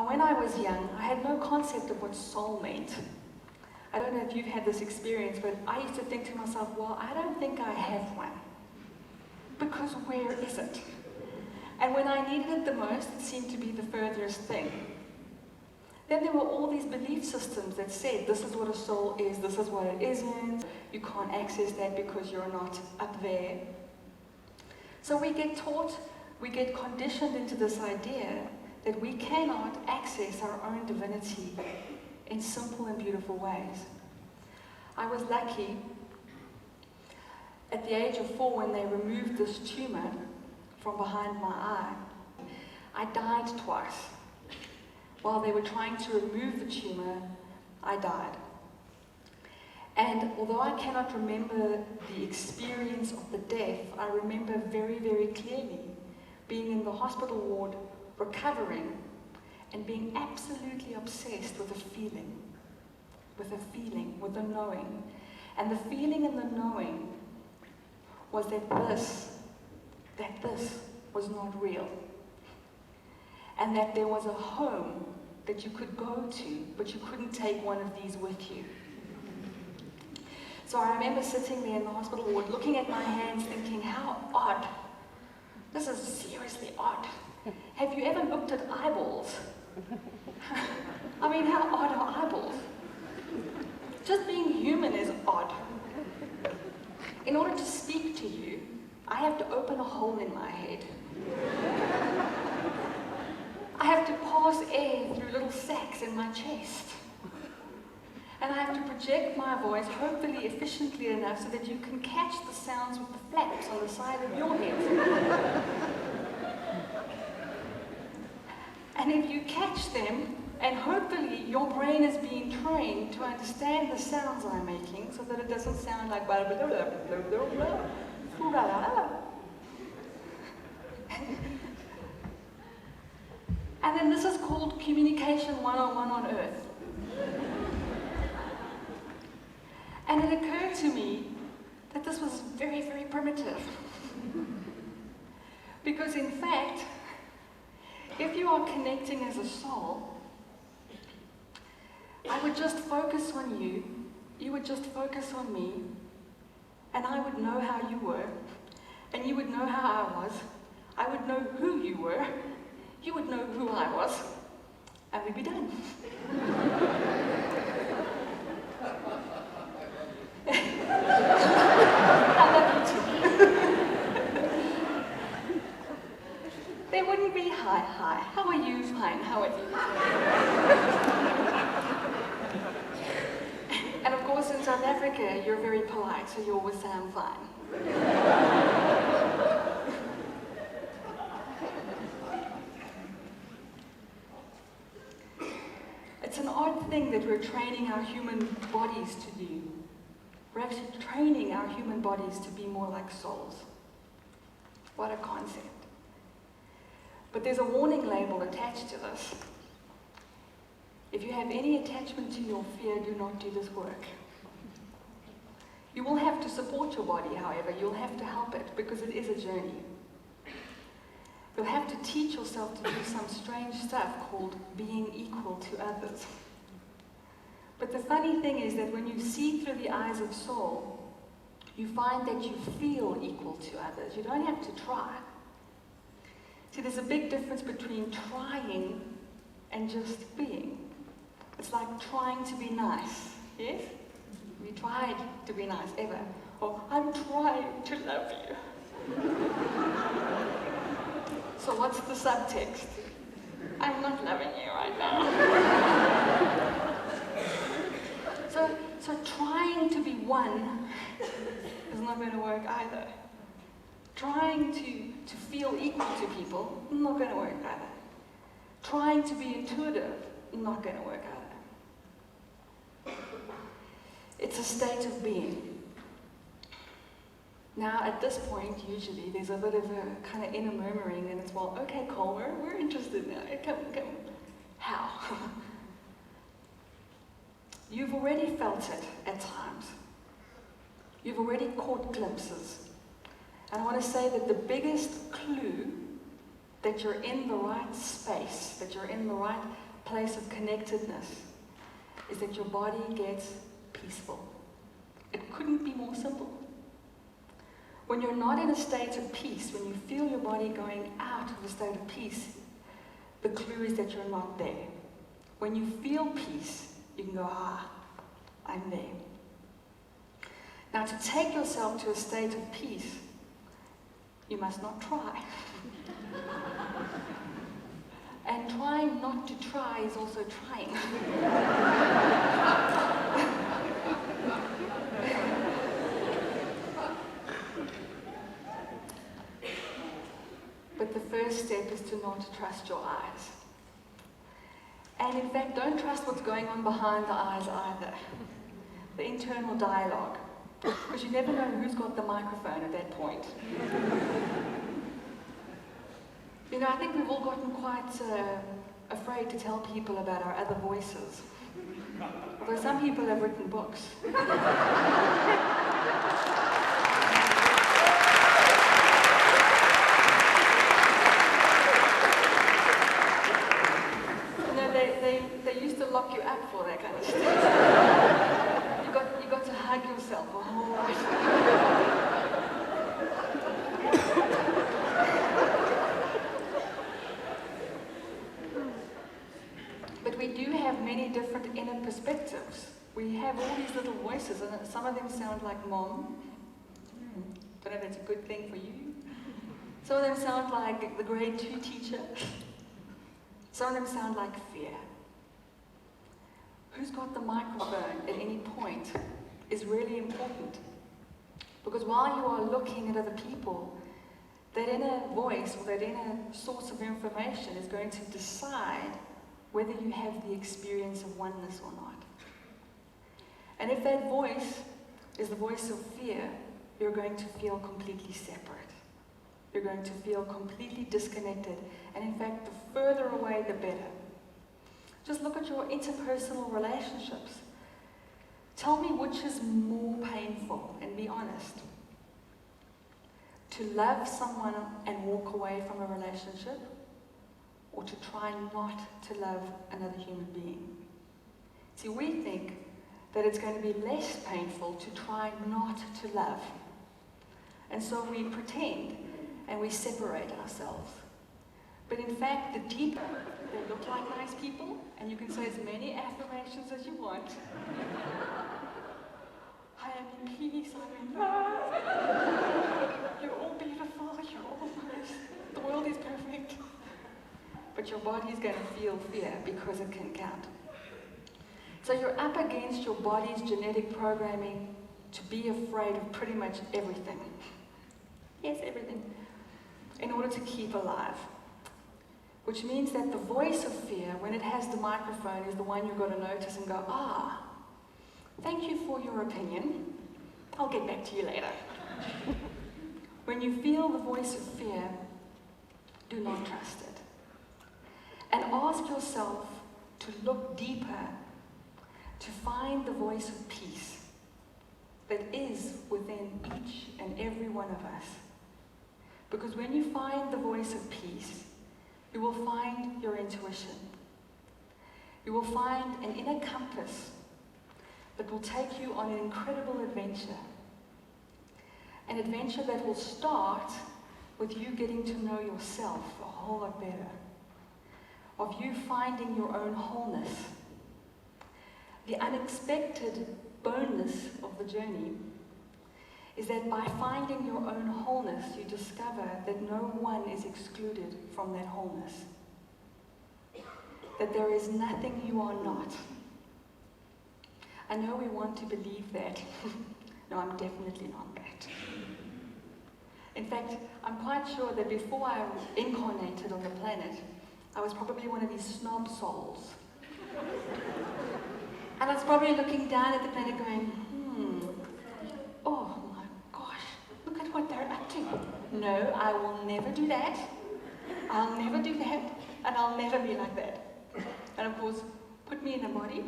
Now, when I was young, I had no concept of what soul meant. I don't know if you've had this experience, but I used to think to myself, well, I don't think I have one. Because where is it? And when I needed it the most, it seemed to be the furthest thing. Then there were all these belief systems that said, this is what a soul is, this is what it isn't, you can't access that because you're not up there. So we get taught, we get conditioned into this idea that we cannot access our own divinity in simple and beautiful ways. I was lucky at the age of 4 when they removed this tumor from behind my eye. I died twice. While they were trying to remove the tumor, I died. And although I cannot remember the experience of the death, I remember very, very clearly being in the hospital ward, recovering, and being absolutely obsessed with a feeling, with a knowing. And the feeling and the knowing was that this was not real. And that there was a home that you could go to, but you couldn't take one of these with you. So I remember sitting there in the hospital ward, looking at my hands, thinking, how odd. This is seriously odd. Have you ever looked at eyeballs? I mean, how odd are eyeballs? Just being human is odd. In order to speak to you, I have to open a hole in my head. I have to pass air through little sacs in my chest. And I have to project my voice, hopefully efficiently enough, so that you can catch the sounds with the flaps on the side of your head. And if you catch them, and hopefully your brain is being trained to understand the sounds I'm making, so that it doesn't sound like blah, blah, blah, blah, blah, blah, blah, blah. And then this is called communication 101 on Earth. And it occurred to me that this was very, very primitive. Because in fact, if you are connecting as a soul, I would just focus on you, you would just focus on me, and I would know how you were, and you would know how I was, I would know who you were, you would know who I was, and we'd be done. I love you too. There wouldn't be hi, how are you? Fine, how are you? And of course in South Africa, you're very polite, so you always say I'm fine. It's an odd thing that we're training our human bodies to do. We're actually training our human bodies to be more like souls. What a concept. But there's a warning label attached to this. If you have any attachment to your fear, do not do this work. You will have to support your body, however. You'll have to help it, because it is a journey. You'll have to teach yourself to do some strange stuff called being equal to others. But the funny thing is that when you see through the eyes of soul, you find that you feel equal to others. You don't have to try. See, there's a big difference between trying and just being. It's like trying to be nice, yes? We tried to be nice, ever. Or, I'm trying to love you. So what's the subtext? I'm not loving you right now. So trying to be one is not going to work either. Trying to feel equal to people, not going to work either. Trying to be intuitive, not going to work either. It's a state of being. Now, at this point, usually, there's a bit of a kind of inner murmuring, and it's, well, okay, Cole, we're interested now. Come. How? You've already felt it at times. You've already caught glimpses. And I want to say that the biggest clue that you're in the right space, that you're in the right place of connectedness, is that your body gets peaceful. It couldn't be more simple. When you're not in a state of peace, when you feel your body going out of a state of peace, the clue is that you're not there. When you feel peace, you can go, I'm there. Now, to take yourself to a state of peace, you must not try. And trying not to try is also trying. But the first step is to not trust your eyes. And in fact, don't trust what's going on behind the eyes either. The internal dialogue. Because you never know who's got the microphone at that point. You know, I think we've all gotten quite afraid to tell people about our other voices. Although some people have written books. They used to lock you up for that kind of stuff. You got to hug yourself a whole lot. But we do have many different inner perspectives. We have all these little voices, and some of them sound like Mom. Don't know if that's a good thing for you. Some of them sound like the grade 2 teacher. Some of them sound like fear. Who's got the microphone at any point is really important. Because while you are looking at other people, that inner voice or that inner source of information is going to decide whether you have the experience of oneness or not. And if that voice is the voice of fear, you're going to feel completely separate. You're going to feel completely disconnected. And in fact, the further away, the better. Just look at your interpersonal relationships. Tell me which is more painful, and be honest. To love someone and walk away from a relationship, or to try not to love another human being. See, we think that it's going to be less painful to try not to love. And so we pretend and we separate ourselves. But in fact, the deeper, they look like nice people, and you can say as many affirmations as you want. I am in peace, I'm in love. You're all beautiful, you're all nice. The world is perfect. But your body is going to feel fear because it can count. So you're up against your body's genetic programming to be afraid of pretty much everything. Yes, everything. In order to keep alive. Which means that the voice of fear, when it has the microphone, is the one you've got to notice and go, thank you for your opinion. I'll get back to you later. When you feel the voice of fear, do not trust it. And ask yourself to look deeper, to find the voice of peace that is within each and every one of us. Because when you find the voice of peace, you will find your intuition. You will find an inner compass that will take you on an incredible adventure. An adventure that will start with you getting to know yourself a whole lot better. Of you finding your own wholeness. The unexpected bonus of the journey is that by finding your own wholeness, you discover that no one is excluded from that wholeness. That there is nothing you are not. I know we want to believe that. No, I'm definitely not that. In fact, I'm quite sure that before I incarnated on the planet, I was probably one of these snob souls. And I was probably looking down at the planet going, oh my gosh, look at what they're up to. No, I will never do that. I'll never do that. And I'll never be like that. And of course, put me in a body.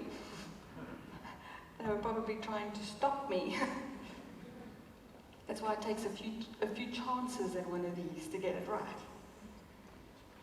They were probably trying to stop me. That's why it takes a few chances at one of these to get it right.